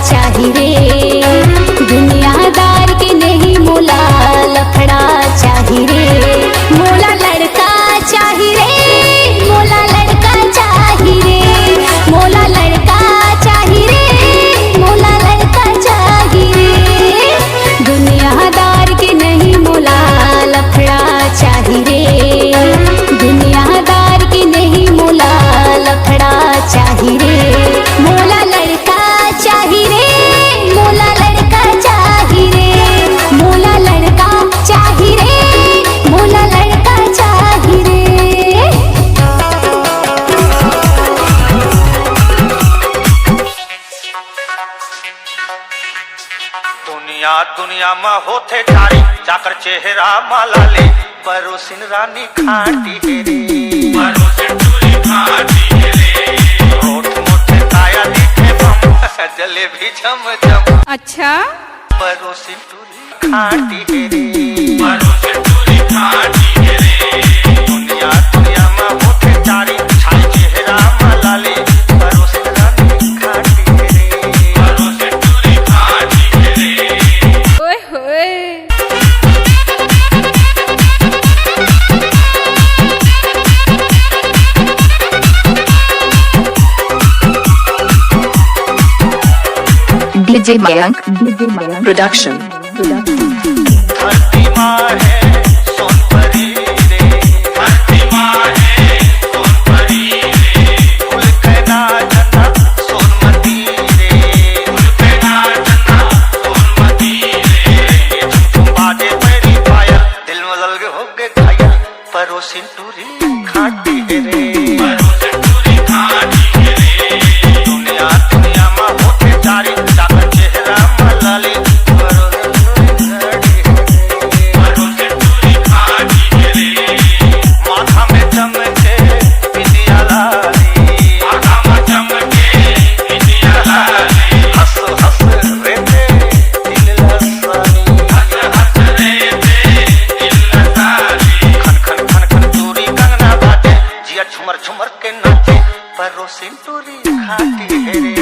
चाही रे, दुनियादार के नहीं मोला लफड़ा चाही रे, मोला लड़का चाही रे, मोला लड़का चाही रे, मोला लड़का चाही रे, मोला लड़का चाही रे, दुनियादार के नहीं मोला लफड़ा चाही रे, दुनियादार के नहीं मोला लफड़ा चाही रे, मोला लड़का चाही रे, मोला लड़का चाही रे, मोला लड़का चाही रे, मोला लड़का चाही रे। दुनिया दुनिया में होते ठारी जाकर चेहरा मालाले परोसिन रानी खाटी हेरे, परोसिन टूरी खाटी हेरे, होठ मोटे ताया दिखे बम जलेबी झम झम। अच्छा परोसिन टूरी खाटी हेरे, परोसिन टूरी खाटी हेरे, दुनिया दुनिया में होते ठारी छाई चेहरा मालाले परोसिन रानी खाटी हेरे, परोसिन टूरी खाटी हेरे। ओए होए DJ Mayank Production. धरती माँ है सोनपरी रे, धरती माँ है सोनपरी रे, फूल के ना जना सोनमती रे, फूल के ना जना सोनमती रे, झुमझुम बाजे मेरी पायल दिल में लग हो गए घायल परोसिन टूरी खाटी रे, परोसिन टूरी खाटी रे, दुनिया दुनिया में होते जारी जाकर चेहरा मलाली माथा में चमके बिंदिया लाली, माथा में चमके बिंदिया लाली, हंस हंस रेते दिल लसानी, हंस हंस रेते दिल लसानी, खन खन खन खन चूड़ी कंगना बाजे जिया झुमर झुमर के नाचे परोसिन टूरी खाटी हेरे,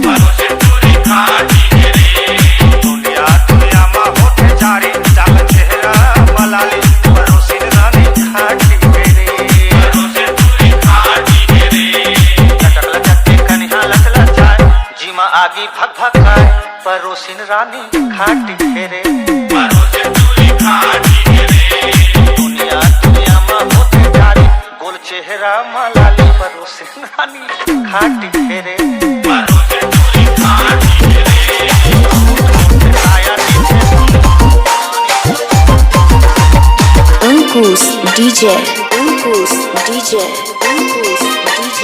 परोसिन टूरी खाटी हेरे, दुनिया दुनिया में होते जारी जाकर चेहरा मलाली परोसिन रानी खाटी हेरे, परोसिन टूरी खाटी हेरे, लचक लचक के कन्हा लचला जाए जीमा आगी भग भगाए परोसिन रानी खाटी हेरे, परोसिन टूरी खाटी हेरे, दुनिया दुनिया में होते जारी गोल चेहरा मलाली परोसिन रानी खाटी हेरे, परोसिन टूरी खाटी हेरे, आया Ankus DJ. Ankus DJ. Ankus DJ.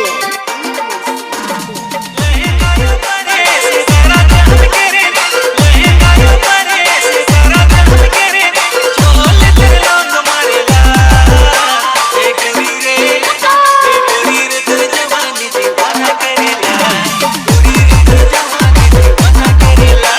करेला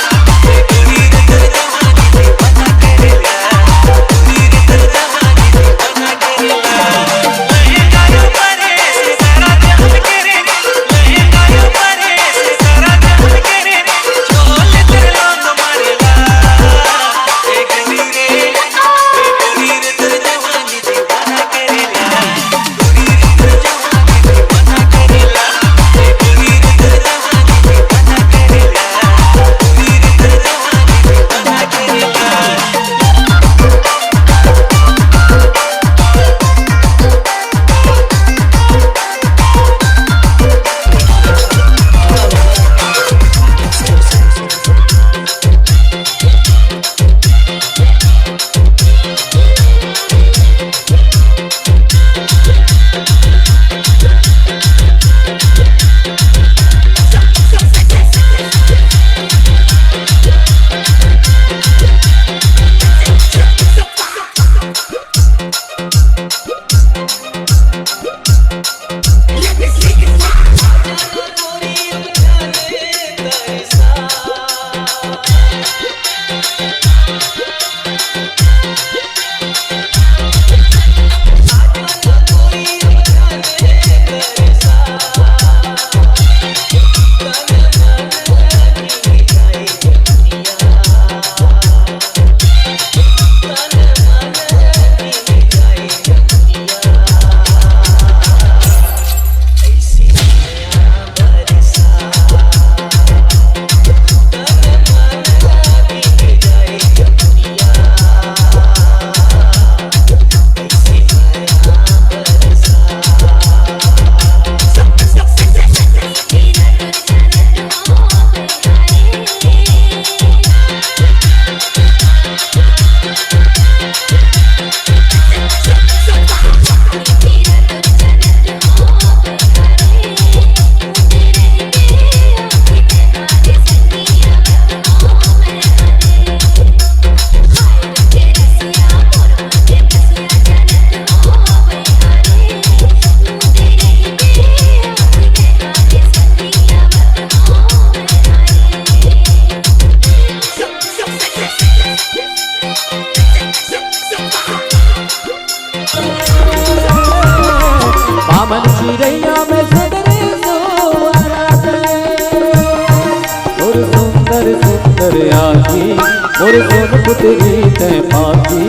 और सोन पुतरी ते पाकी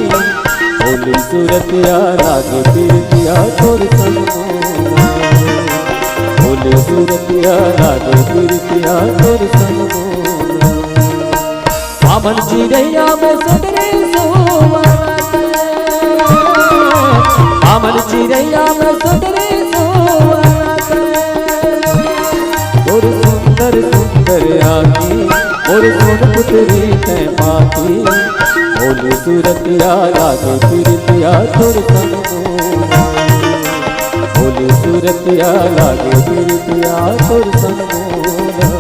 बोली सूरतिया लागे पीरतिया तोर सनमोना बोली सूरतिया लागे पीरतिया तोर सनमोना पावन चिड़ैया में सगरे सोवत पावन चिड़ैया में सगरे सोवत और सुंदर सुंदर आकी और सोन पुतरी ते पाकी बोली सूरतिया लागे पीरतिया तोर सनमोना बोली सूरतिया लागे पीरतिया तोर सनमोना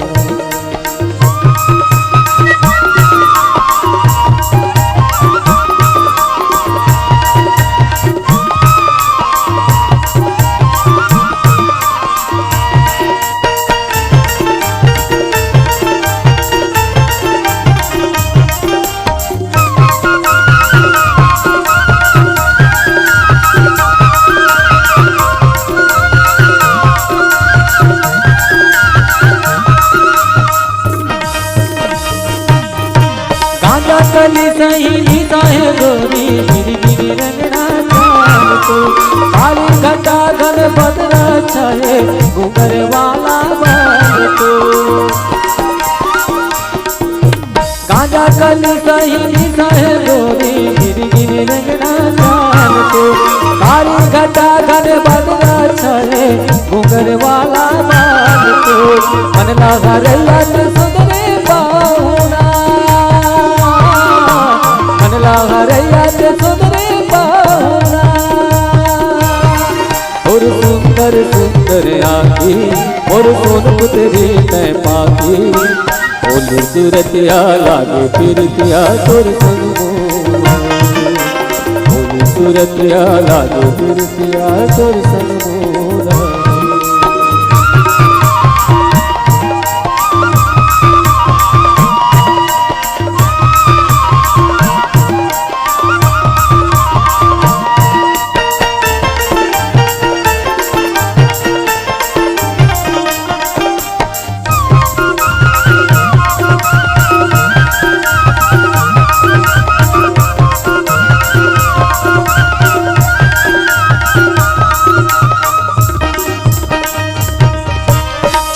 कली सही साहे गोरी गिरी गिरी रंगना चाल को काली घटा घन बदरा छाए घूमर वाला बाल को गांजा कली सही साहे गोरी गिरी गिरी रंगना चाल को काली घटा घन बदरा छाए घूमर वाला बाल को मन लगा रैया सुंदरे बाहुना हरैया ते सुंदरे बाहुना और सुंदर सुंदर आखी और सोन पुतरी ते पाकी बोली सूरतिया लागे पीरतिया तोर सनमोना बोली सूरतिया लागे पीरतिया तोर सनमोना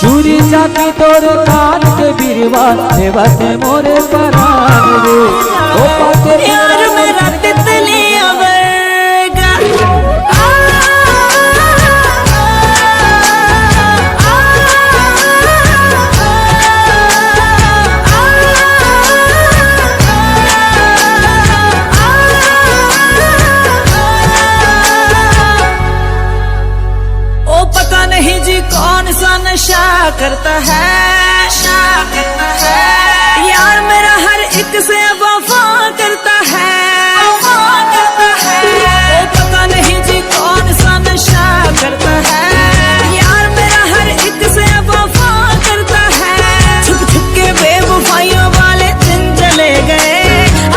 चूरी चाकी तोर कान के बिरवा देवा से मोरे परान रे ओ पाके यार मेरा तितली अवरगा ओ पता नहीं जी कौन सा नशा करता है यार मेरा हर एक से वफा करता है ओ पता नहीं जी कौन सा नशा करता है यार मेरा हर एक से वफा करता है छुप छुप के बेवफाइयों वाले दिन चले गए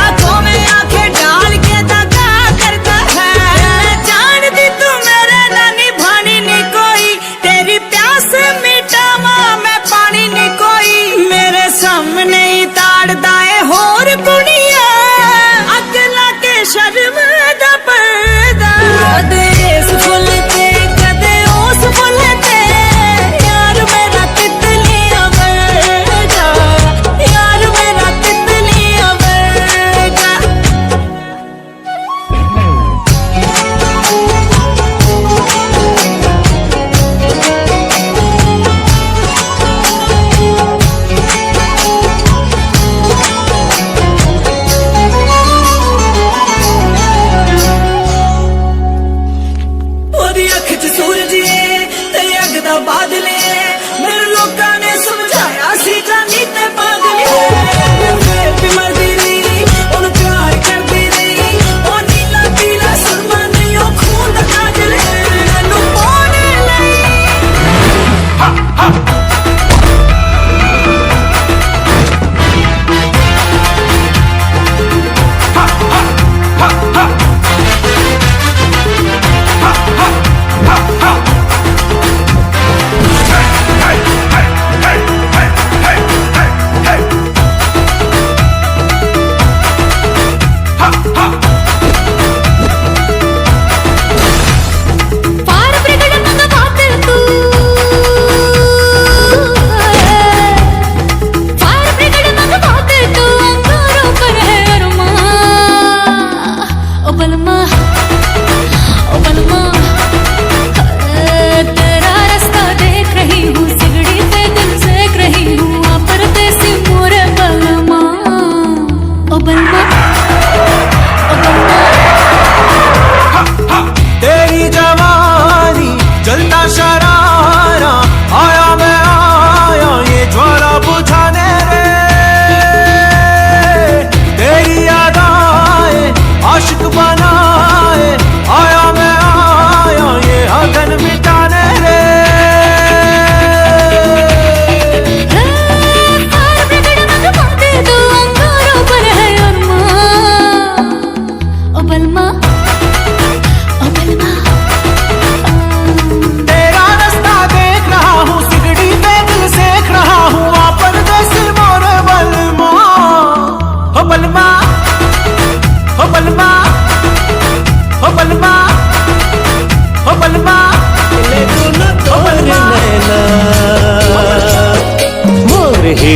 आंखों में आंखें डाल के दगा करता है मैं जानती तू मेरे नानी भानी नहीं कोई तेरी प्यास मिटा माँ मैं पानी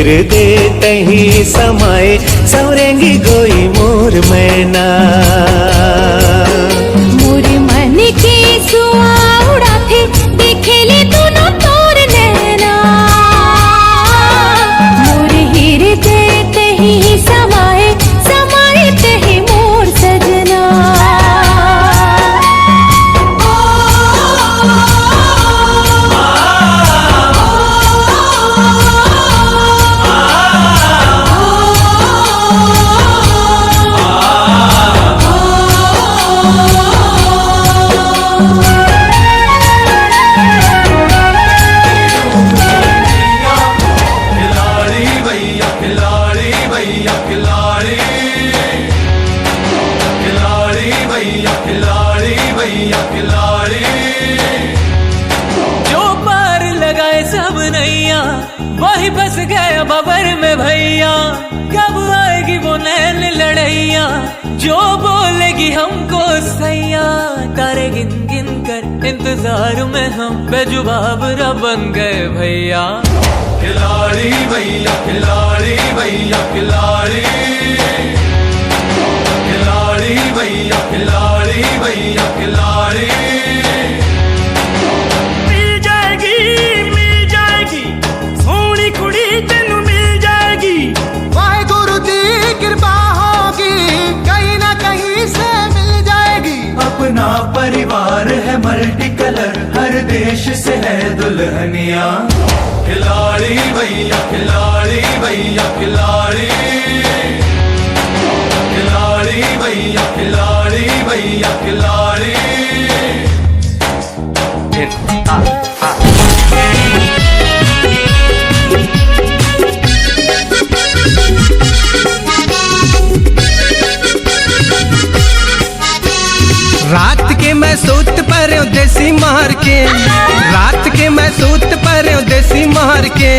दे तही समाए सवरेंगी गोई मोर मैना। मोर मन के सुआ उड़ाथे देखेले दोनों तोर नैना। मोर हृदय तही समाए समाए तही मोर सजना। जो पार लगाए सब नैया वही बस गया बबर में भैया। कब आएगी वो नैन लड़ैया जो बोलेगी हमको सैया। तारे गिन गिन कर इंतजार में हम बेजुबाब न बन गए भैया। खिलाड़ी भैया खिलाड़ी भैया खिलाड़ी, खिलाड़ी भैया खिलाड़ी भैया खिलाड़ी। मिल जाएगी सोनी कुड़ी तेनू मिल जाएगी। वाहेगुरु दी कृपा होगी कहीं ना कहीं से मिल जाएगी। अपना परिवार है मल्टी कलर हर देश से है दुल्हनिया। खिलाड़ी भैया खिलाड़ी भैया खिलाड़ी, खिलाड़ी भैया खिलाड़ी भैया खिलाड़ी। रात के मैं सूत पर देसी मार के, रात के मैं सूत पर देसी मार के।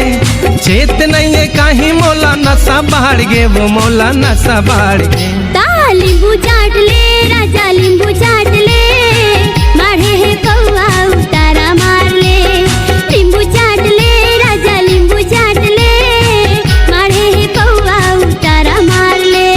चेत नहीं है कहीं मोला नशा बाढ़ गे, वो मोला नशा बाढ़ गे। लींबू चाट ले राजा लींबू चाट ले, मारे है कौआ उतारा मार ले। लींबू चाट ले राजा लींबू चाट ले, मारे है कौआ उतारा मार ले।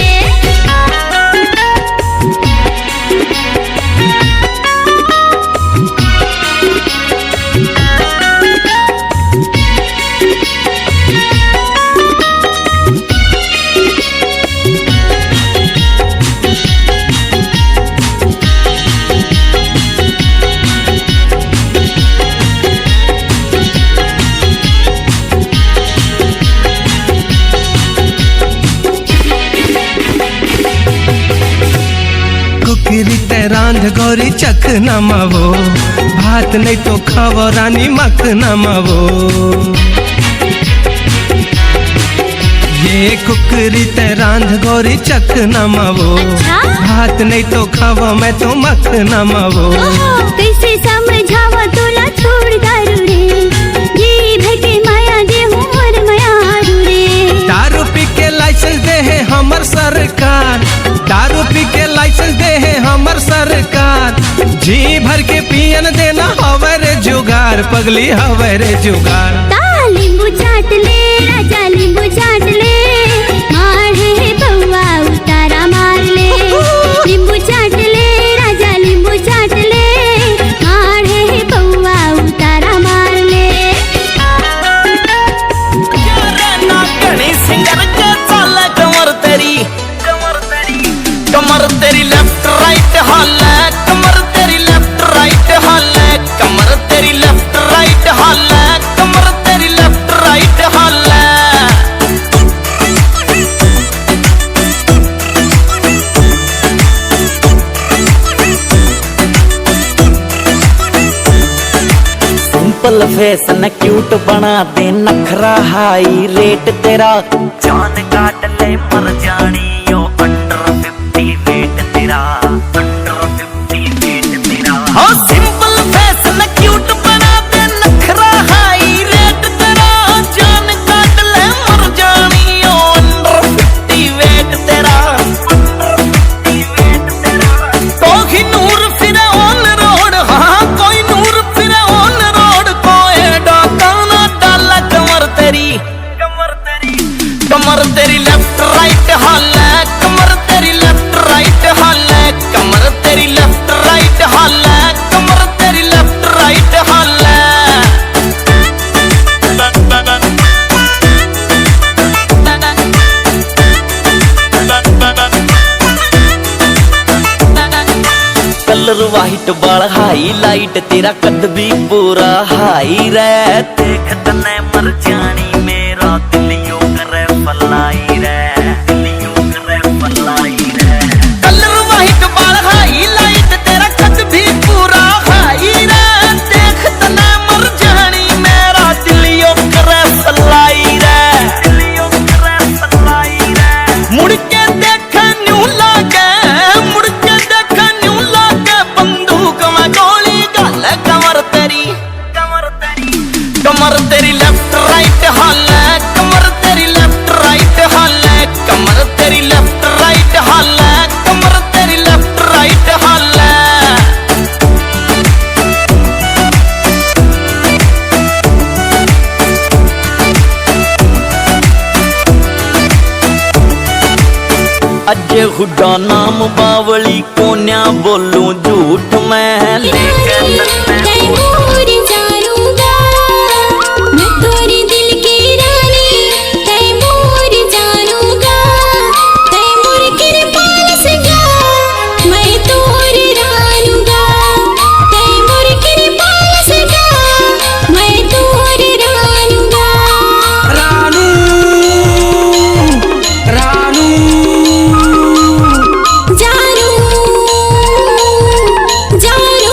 कुकरी रांध गौरी चख नमावो, भात नहीं तो खावो रानी मख नमावो। ये कुकरी रांध गौरी चख नमावो, भात नहीं तो खावो मैं तो मख नमावो। कैसे समझावा तोला छोड़ दारू रे, ये भेटे माया दे और माया रे। दारू पी के लाइसेंस दे है हमर सरकार, दारू पी के लाइसेंस दे है हमर सरकार। जी भर के पियन देना हवरे जुगार, पगली हवरे जुगार। लींबू चाट ले राजा लींबू चाट ले, मारे है कौआ उतारा मार ले। लींबू चाट ले राजा लींबू चाट ले, मारे है कौआ उतारा मार ले। सिंगर के चाल कमर तेरी, कमर तेरी लेफ्ट राइट हाल, कमर तेरी लेफ्ट राइट हाल, कमर तेरी लेफ्ट राइट हाल, कमर तेरी लेफ्ट राइट हाल। सिंपल फेस न क्यूट बना दे, नखरा हाई रेट तेरा। जान काट ले मर जानी यो अंडर 50 वेट तेरा, अंडर 50 वेट तेरा। हाँ सिंपल फेस न क्यूट बना दे, नखरा हाई रेट तेरा। जान काट ले मर जानी यो अंडर 50 वेट तेरा, अंडर 50 वेट तेरा। तो ही नूर फिरे ऑन रोड, हाँ कोई नूर फिरे ऑन रोड। कोई डाका ना डाला कमर तेरी, कमर तेरी कमर तेरी लेफ्ट राइट हाल है, कमर तेरी लेफ्ट राइट हाल है, कमर तेरी लेफ्ट राइट हाल है, कमर तेरी लेफ्ट राइट हाल है। कलर वाइट बाल हाई लाइट तेरा कद भी पूरा हाई रे, देख तने मर जानी मेरा दिलियों करे फलाई रे, दिलियों करे फलाई रे। कलर वाइट बाल हाई लाइट तेरा कद भी पूरा हाई रे, देख तने मर जानी मेरा दिलियों करे फलाई रे, दिलियों करे फलाई रे। मुड़ के देख न्यू लागे, मुड़ के देख न्यू लागे बंदूक में गोली गल, कमर तेरी कमर तेरी लेफ्ट राइट हाल है, कमर तेरी लेफ्ट राइट हाल है, कमर तेरी लेफ्ट राइट हाल है, कमर तेरी लेफ्ट राइट हाल है। अजय हुड्डा नाम बावली कोन्या बोलूं झूठ मैं, तैमूर जानूंगा मैं तोरे दिल की रानी, तैमूर जानूंगा तैमूर कृपाल सगा मैं तोरे रानूंगा, तैमूर कृपाल सगा मैं तोरे रानूंगा। रानू रानू जानू जानू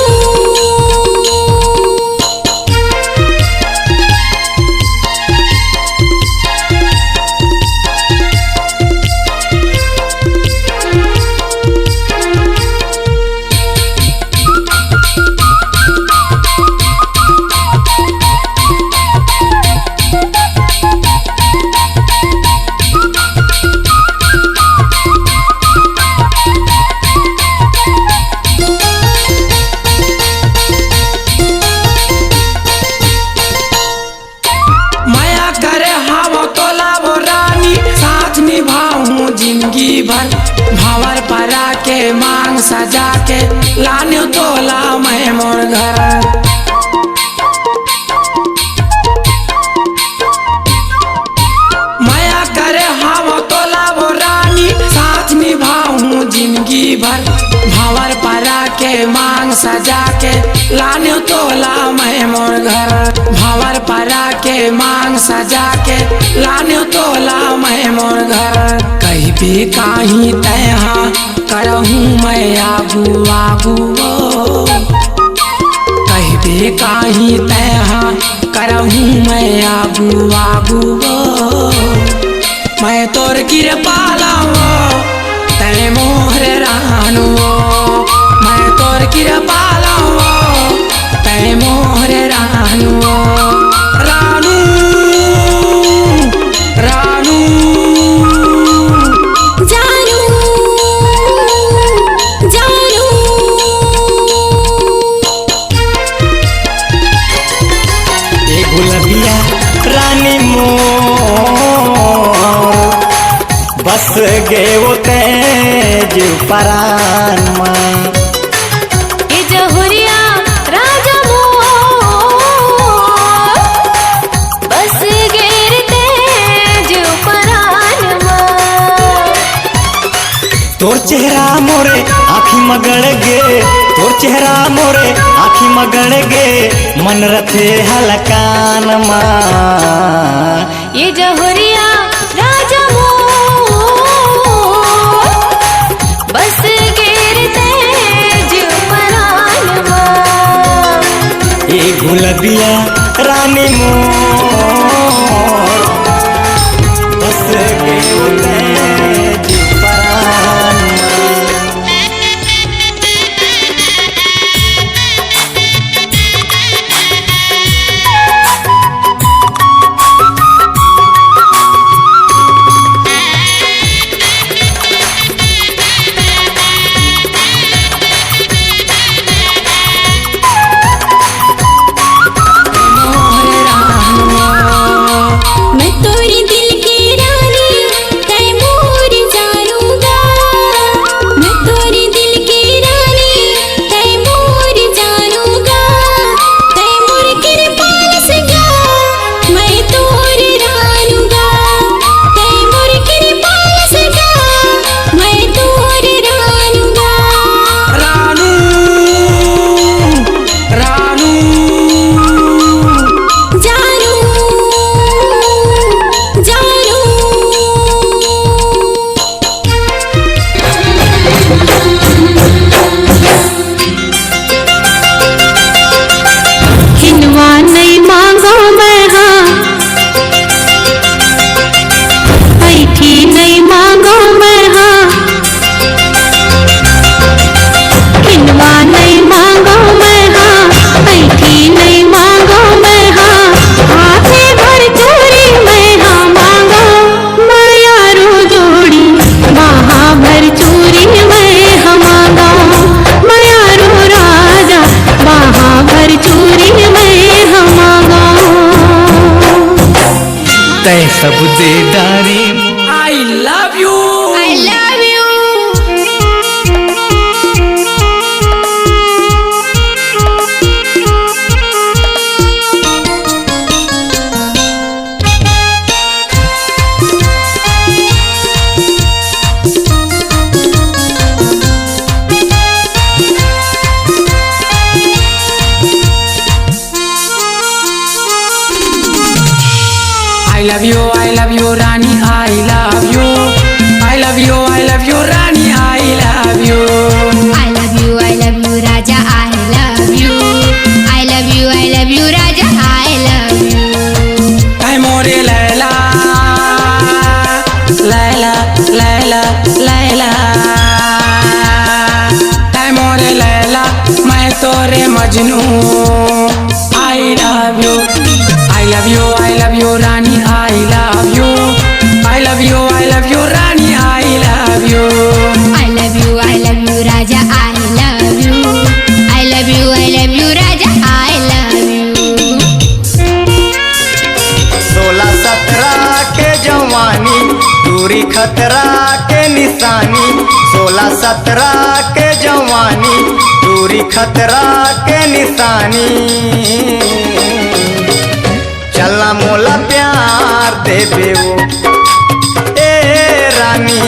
माया करे हावो तो लावो रानी, साथ निभाऊं जिंदगी भर, भावर परा के मांग सजा के लाने तो ला मैं मोर घर। माया करे हावो तो लावो रानी, साथ निभाऊं जिंदगी भर, भावर परा के मांग सजा के लाने तो ला मैं मोर घर। भावर परा के मांग सजा के लाने तो ला मैं मोर घर। कहीं भी कहीं तैहा करहूँ मैं आगू आगू, कहीं भी कहीं तैहा करहूँ मैं आगू आगू, मैं तोर कृपाला तै मोहर रानू, मैं तोर कृपाला तै मोहर रानू। रानू रानू जानू जानू ये गुलबिया रानी मोर बस गे वो तेज परान में, ये जहुरिया राजा मोर बस गेर तेज परान मां। तोर चेहरा मोरे आँखी मगड़ गे, तोर चेहरा मोरे आँखी मगड़ गे, मन रथे हलकान मां। ये जहुरिया राजा मोर बस गेर तेज परान मां। ये गुलबिया रानी मोर बस गे वो तेज परान में। मोहर तय सब दे डारे I love you I love you. I love you Rani I love you I love you Rani I love you I love you, I love you, Raja, I love you. I love you, I love you, Raja, I love you. ऐ मोरे लैला लैला लैला लैला ऐ मोरे लैला मैं तोरे मजनू I love you I love you I love you Rani I love you I love you Rani I love you I love you, I love you, Raja, I love you. I love you, Raja, I love you. 16-17 के जवानी दूरी खतरा के निशानी 16-17 के जवानी दूरी खतरा के निशानी चला मोला प्यार देबे वो ए रानी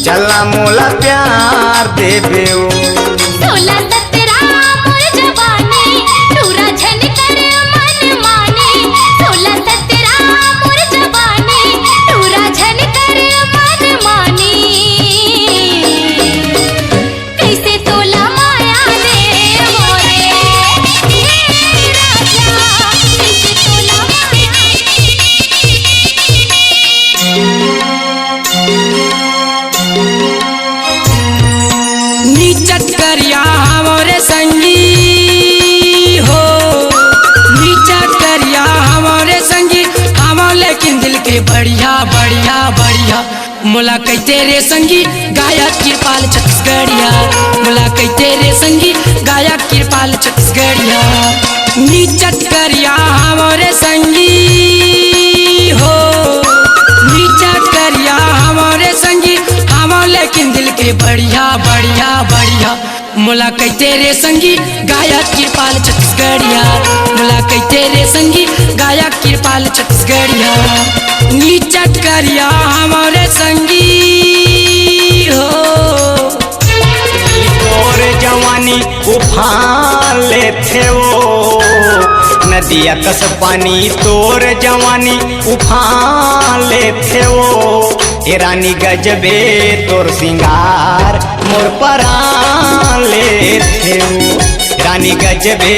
चला मोला प्यार देबे वो 16-17 मोर जवानी पूरा झन कर मन माने 16-17 मोर जवानी पूरा झन कर मन माने कैसे तोला माया दे मोरे राजा कैसे तोला माया नीचत करिया हमारे संगी हो नीचत करिया हमारे संगी हम लेकिन दिल के बढ़िया बढ़िया बढ़िया मुलाकात तेरे संगी गायक कृपाल छत्तीसगढ़िया मुलाकात तेरे संगी गायक कृपाल छत्तीसगढ़िया नीचत करिया हमारे संगी हो नीचत करिया हमारे संगी हम लेकिन दिल के बढ़िया बढ़िया बढ़िया मुलाकात तेरे संगी गायक कृपाल छत्तीसगढ़िया मुलाकात तेरे संगी गायक कृपाल छत्तीसगढ़िया नीचत करिया हमारे संगी हो तोर जवानी उफान लेथे वो नदिया कस पानी तोर जवानी उफान लेथे वो ए रानी गजबे तोर सिंगार मोर परान लेथे वो रानी गजबे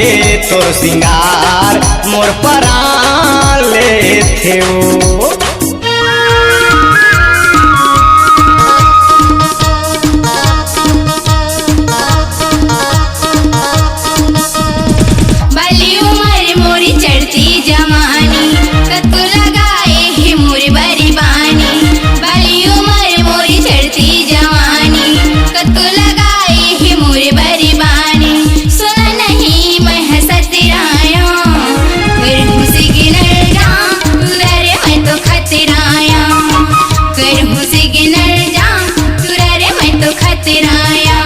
तोर सिंगार मोर परान लेथे वो बाली उमर मोरी चढ़ती जवानी कत्तो लगाए ही मोरी बरी बानी बाली उमर मोरी चढ़ती जवानी कत्तो लगाए ही मोरी बरी बानी सुना नहीं मैं हसतराया फिर खुशी गिनर जा तुरारे मैं तो खतराया फिर खुशी गिनर जा तुरारे मैं तो खतराया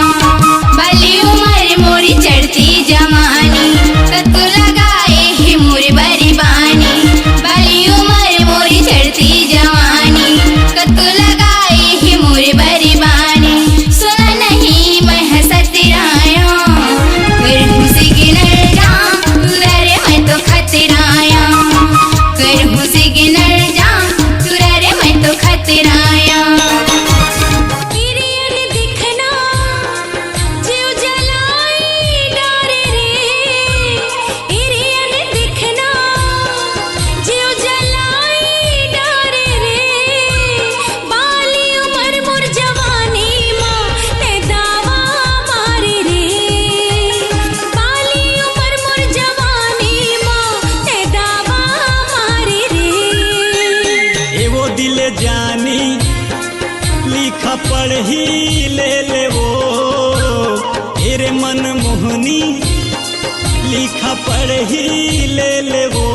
बाली उमर मोरी चढ़ती जवानी कत्तो लगाए ही मोरी बरी बानी बाली उमर मोरी चढ़ती जवानी कत्तो लगाए ही मोरी बरी बानी सुना नहीं मैं हसतराया फिर खुशी गिनर जा तुरारे मैं तो खतराया फिर खुशी गिनर जा तुरारे मैं तो खतराया दिखना जीव जलाई डारे रे इरियन दिखना जीव जलाई डारे रे बाली उमर मोर जवानी माँ ते दावा मारे रे बाली उमर मोर जवानी माँ ते दावा मारे रे एवो दिल जानी लिखा पढ़ी ले वो तेरे मन मोहनी लिखा पढ़ी ले वो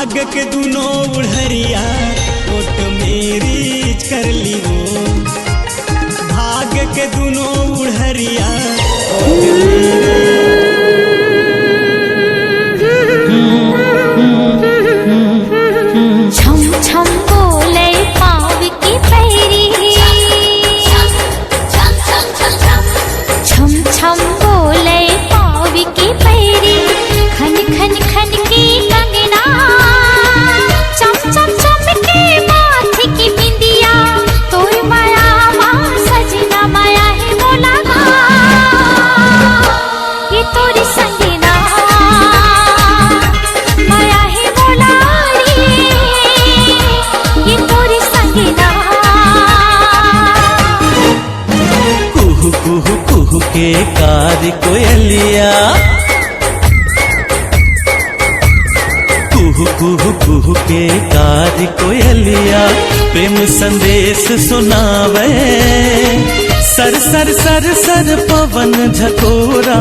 भाग के दुनो उड़हरिया ओट मेरी कर ली वो, भाग के दुनो उड़हरिया छम छम बोले पाँव की पैरी, छम छम बोले पाँव की पैरी, खन खन खन की कंगना, चम चम चम के माथ की बिंदिया, तोर माया माँ सजना माया है बोला ना, ये तोरी संगना माया है बोला रे, ये तोरी संगना। कुहू कुहू कुहू के कार कोयलिया, कुहू कुहू कुहू के कार कोयलिया, प्रेम संदेश सुनावे, सर सर सर सर पवन झकोरा,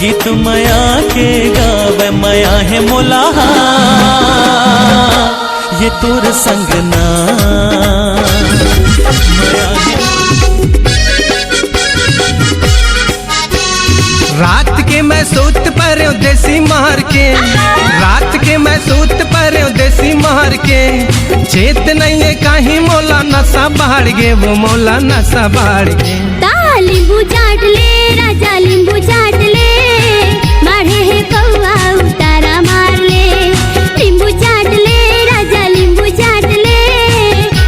गीत माया के गावे, माया है मोला ये तोर संगना, माया है। रात के मैं सूत पर देसी मार के, रात के मैं सूत पर देसी मार के, चेत नहीं है कहीं मोला नशा बाढ़ गे, वो मोला नशा बाढ़ गे। लींबू चाट ले राजा लींबू चाट ले, माढ़े है कौआ उतारा मार ले, लींबू चाट ले राजा लींबू चाट ले,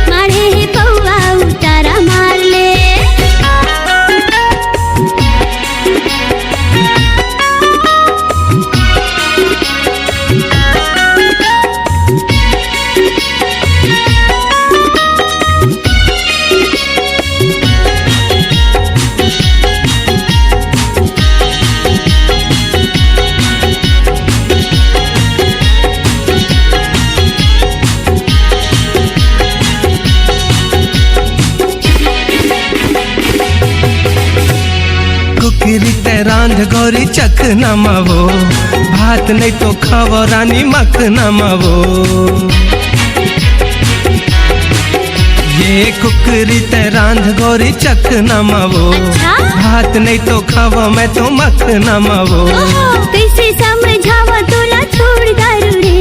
माढ़े है कौआ उतारा मार ले। कुकरी रांध गौरी चख नमावो, भात नहीं तो खावो रानी मख नमावो, ये कुकरी रांध गौरी चख नमावो, भात नहीं तो खावो मैं तो मख नमावो। कैसे समझावा तोला छोड़ दारू रे,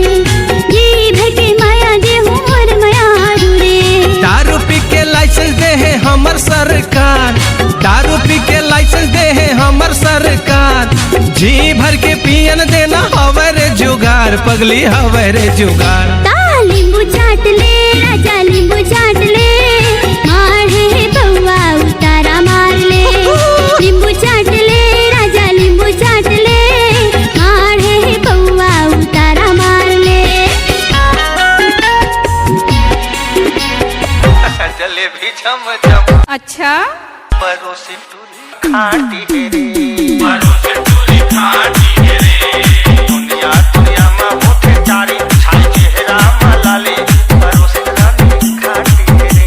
जी भके माया दे और मायारू रे। दारू पी के लाइसेंस दे है हमर सरकार, दारू पी के लाइसेंस दे है हमर सरकार, जी भर के पियन देना हवरे जुगार, पगली हवरे जुगार। लींबू चाट ले राजा लींबू चाट ले, माढ़े है बउआ उतारा मार ले, लींबू चाट ले राजा लींबू चाट ले, माढ़े है बउआ उतारा मार ले। जलेबी झम झम अच्छा परोसी टूरी खाटी है रे, परोसी टूरी खाटी है रे, दुनिया दुनिया में मोटे चारी छाई चेहरा मलाली, परोसी रानी खाटी है रे,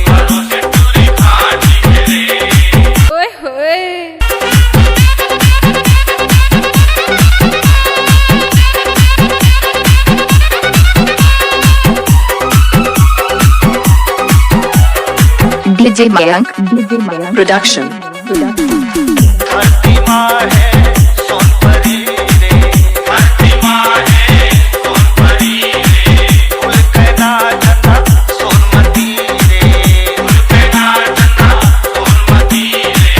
परोसी टूरी खाटी है रे। ओए होए DJ Mayank Production. धरती माँ है सोनपरी रे, धरती माँ है सोनपरी रे, फूल कहना जना सोनमती रे, फूल कहना जना सोनमती रे,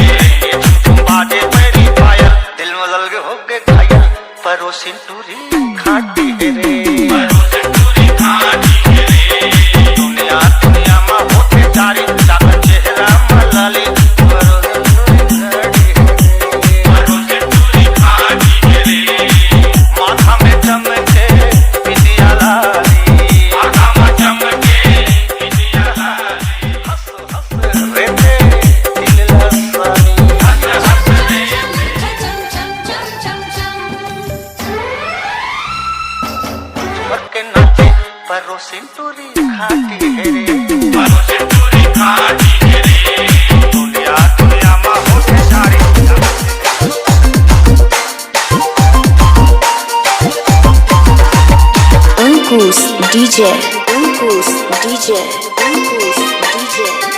ये झुमझुम बाजे मेरी पायल, दिल मदल के हो गए घायल, परोसी टूरी खाटी है रे, परोसी टूरी खाटी है रे, दुनिया दुनिया में होते जारी, चाकर चेहरा मलाली, माथा में चमके बिंदिया लाली, माथा में चमके बिंदिया लाली, हंस हंस रेते दिल लसानी, हंस हंस के नाचे परोसी टूरी खाटी है रे, परोसी टूरी खाटी है रे, दुनिया दुनिया में होते सारी। Ankus DJ Ankus DJ Ankus DJ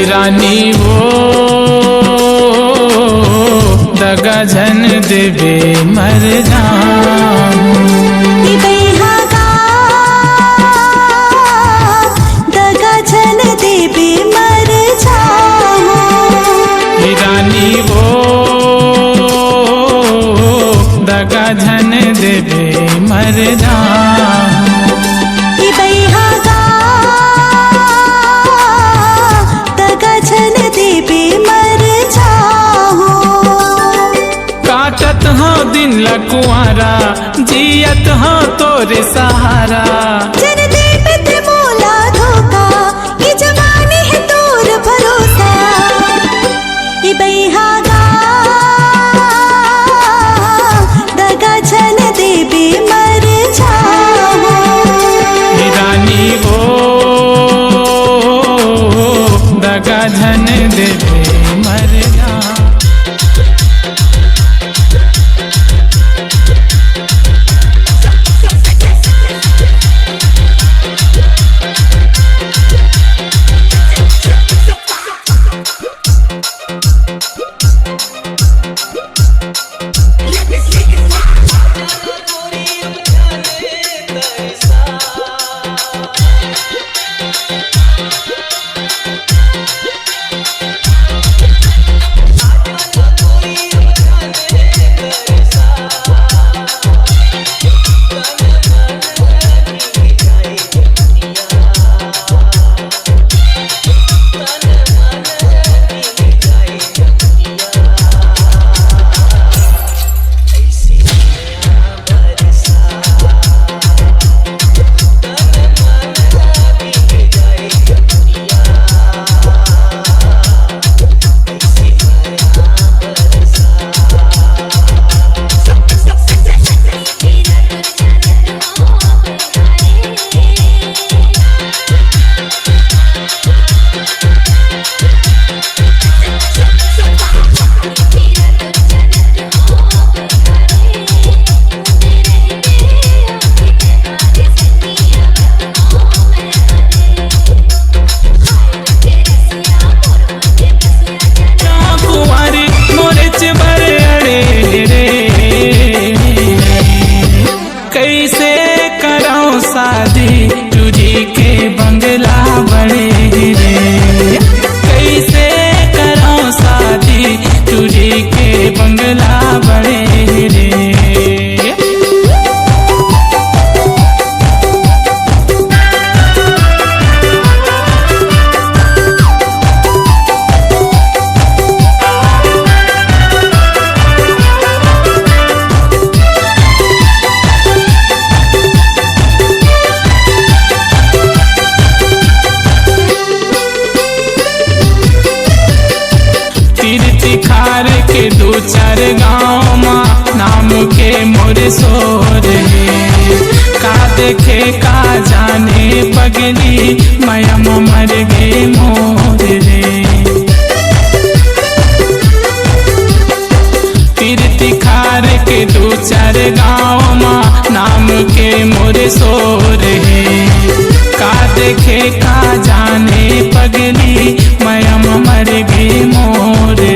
रानी वो दगा झन देवे मर जाऊं दगा झन देवे मर जाऊं रानी वो दगा झन देवे मर जाऊं दिन लकुआरा जियत हाँ तोरे सहारा जन दे पे मोला धोखा ये जवानी है तोर भरोसा ये बैहागा दगा झन देवे मर जाओ रानी वो दगा झन देवे मर जाओ चार गाँव माँ नाम के मोर सोर है का देखे का जाने पगली मयम मर गे मोर रे तीर्थ खार के दो चार गाँव माँ नाम के मोर सोर है का देखे का जाने पगली मैं मैम मर गए मोर रे।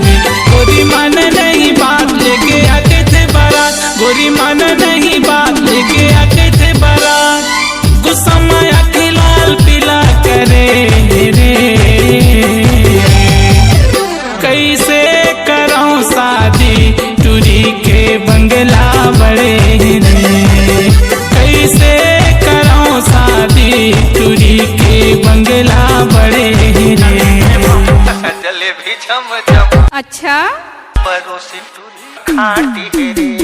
गोरी मन नहीं बात लेके आके थे बारात, गोरी मन नहीं बात लेके आके थे बारात। गुस्सा माया खिलाल पिला करे रे, कैसे करूं शादी टूरी के बंगला बड़े रे, कैसे करूं शादी टूरी के बंगला बड़े रे। जलेबी झम झम अच्छा परोसी टूरी खाटी रे।